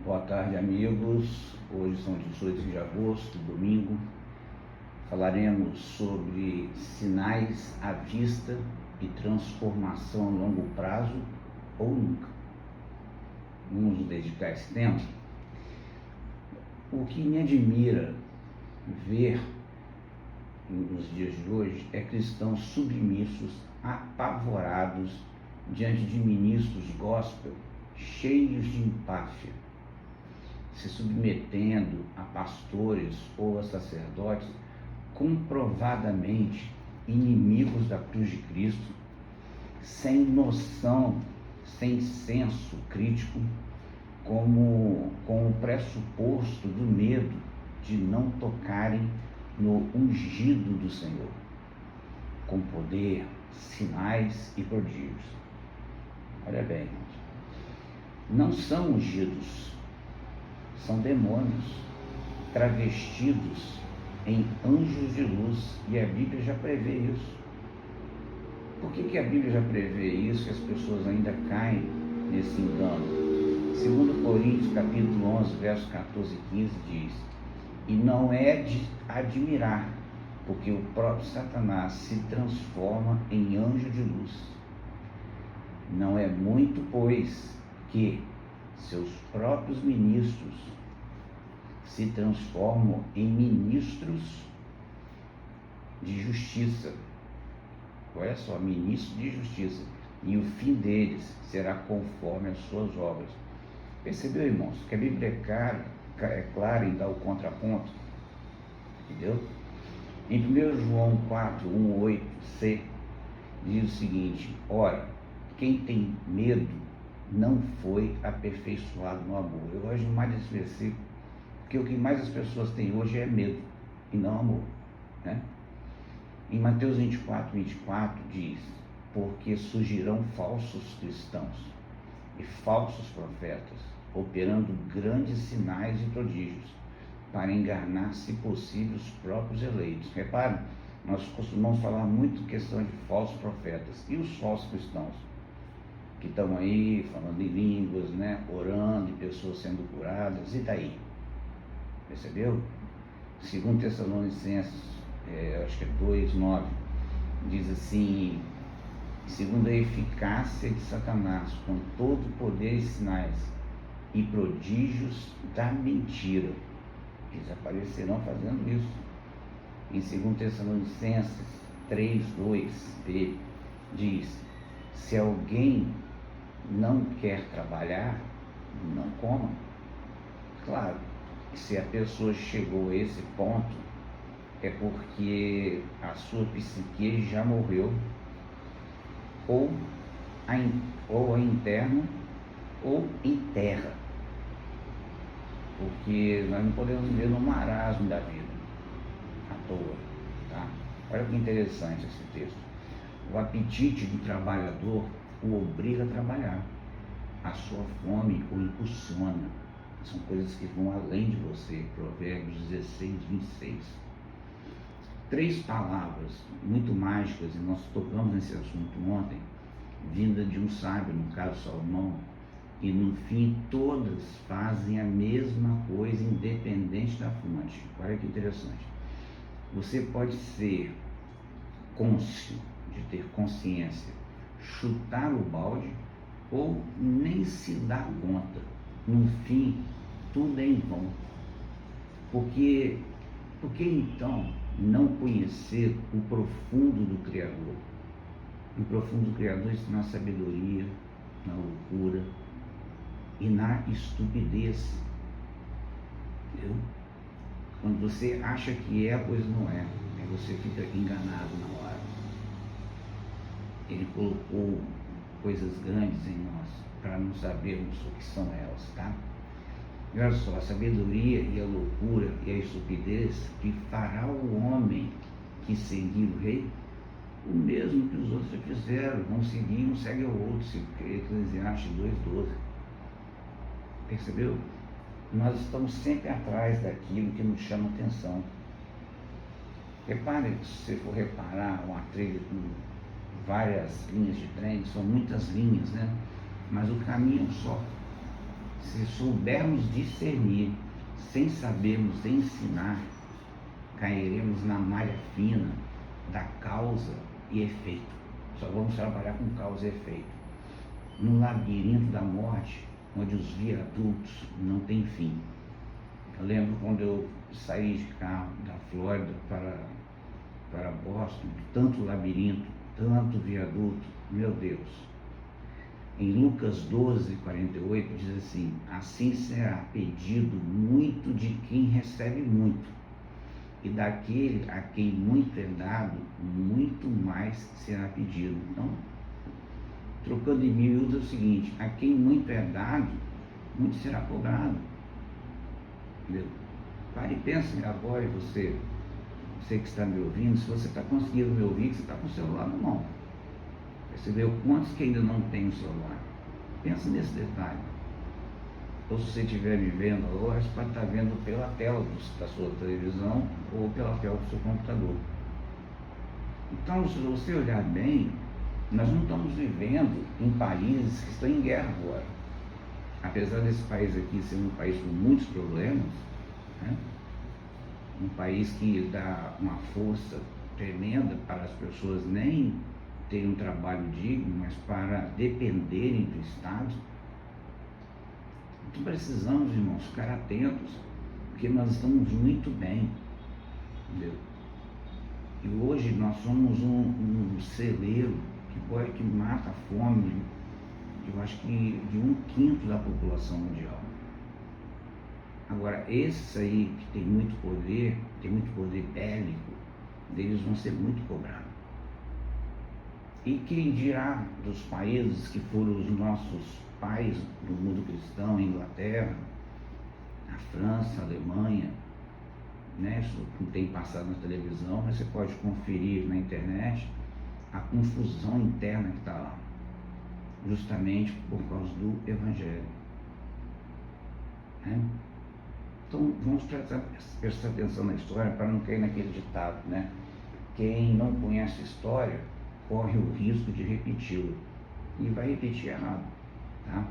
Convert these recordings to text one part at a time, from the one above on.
Boa tarde, amigos. Hoje são 18 de agosto, domingo. Falaremos sobre sinais à vista e transformação a longo prazo ou nunca. Vamos nos dedicar a esse tema. O que me admira ver nos dias de hoje é cristãos submissos, apavorados diante de ministros gospel cheios de empáfia, se submetendo a pastores ou a sacerdotes comprovadamente inimigos da cruz de Cristo, sem noção, sem senso crítico, com o pressuposto do medo de não tocarem no ungido do Senhor, com poder, sinais e prodígios. Olha bem, não são ungidos, são demônios travestidos em anjos de luz, e a Bíblia já prevê isso. Por que a Bíblia já prevê isso e as pessoas ainda caem nesse engano? 2 Coríntios capítulo 11, versos 14 e 15 diz: e não é de admirar, porque o próprio Satanás se transforma em anjo de luz. Não é muito, pois, que seus próprios ministros se transformam em ministros de justiça. Olha só, ministros de justiça, e o fim deles será conforme as suas obras. Percebeu, irmãos, que a Bíblia é clara em dar o contraponto? Entendeu? Em 1 João 4, 1, 8c, diz o seguinte: ora, quem tem medo não foi aperfeiçoado no amor. Eu gosto demais desse versículo, porque o que mais as pessoas têm hoje é medo e não amor, né? Em Mateus 24, 24 diz: porque surgirão falsos cristãos e falsos profetas, operando grandes sinais e prodígios, para enganar, se possível, os próprios eleitos. Reparem, nós costumamos falar muito questão de falsos profetas. E os falsos cristãos? Que estão aí falando em línguas, né? Orando, e pessoas sendo curadas, e daí? Percebeu? 2 Tessalonicenses, acho que é 2:9, diz assim: segundo a eficácia de Satanás, com todo o poder e sinais e prodígios da mentira. Eles aparecerão fazendo isso. Em 2 Tessalonicenses 3:2b diz: se alguém não quer trabalhar, não coma. Claro, se a pessoa chegou a esse ponto, é porque a sua psique já morreu, ou a interno ou em terra, porque nós não podemos viver no marasmo da vida à toa, tá? Olha que interessante esse texto. O apetite do trabalhador o obriga a trabalhar, a sua fome o impulsiona. São coisas que vão além de você. Provérbios 16, 26. 3 palavras muito mágicas, e nós tocamos nesse assunto ontem, vinda de um sábio, no caso Salomão, e no fim todas fazem a mesma coisa, independente da fonte. Olha que interessante. Você pode ser cônscio, de ter consciência, chutar o balde, ou nem se dar conta. No fim, tudo é em vão. Porque então não conhecer o profundo do Criador? O profundo do Criador está na sabedoria, na loucura e na estupidez. Entendeu? Quando você acha que é, pois não é. Aí você fica enganado na hora. Ele colocou coisas grandes em nós para não sabermos o que são elas, tá? E olha só, a sabedoria e a loucura e a estupidez que fará o homem que seguir o rei, o mesmo que os outros já fizeram, vão seguir, um segue ao outro, se Eclesiastes 2:12. Percebeu? Nós estamos sempre atrás daquilo que nos chama atenção. Repare, se você for reparar uma trilha com várias linhas de trem, são muitas linhas, né? Mas o caminho é um só. se soubermos discernir, sem sabermos ensinar, cairemos na malha fina da causa e efeito. Só vamos trabalhar com causa e efeito. No labirinto da morte, onde os viadutos não têm fim. Eu lembro quando eu saí de carro da Flórida para Boston, tanto labirinto, tanto viaduto, meu Deus. Em Lucas 12:48 diz assim: assim será pedido muito de quem recebe muito, e daquele a quem muito é dado, muito mais será pedido. Então, trocando em miúdos, é o seguinte: a quem muito é dado, muito será cobrado. Entendeu? Pare e pense agora, você que está me ouvindo, se você está conseguindo me ouvir, que você está com o celular na mão. Você vê quantos que ainda não tem o celular. Pensa nesse detalhe. Ou se você estiver me vendo agora, você pode estar vendo pela tela da sua televisão ou pela tela do seu computador. Então, se você olhar bem, nós não estamos vivendo em países que estão em guerra agora. Apesar desse país aqui ser um país com muitos problemas, né? Um país que dá uma força tremenda para as pessoas nem terem um trabalho digno, mas para dependerem do Estado. Então precisamos, irmãos, ficar atentos, porque nós estamos muito bem, entendeu? E hoje nós somos um celeiro que mata a fome, eu acho que de 1/5 da população mundial. Agora, esses aí que tem muito poder bélico, deles vão ser muito cobrados. E quem dirá dos países que foram os nossos pais do mundo cristão, a Inglaterra, a França, a Alemanha, né? Isso não tem passado na televisão, mas você pode conferir na internet a confusão interna que está lá, justamente por causa do Evangelho, né? Então vamos prestar atenção na história para não cair naquele ditado, né? Quem não conhece a história corre o risco de repeti-la e vai repetir errado, tá?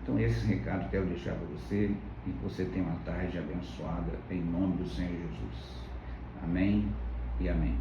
Então esse recado que eu quero deixar para você, e que você tenha uma tarde abençoada em nome do Senhor Jesus. Amém e amém.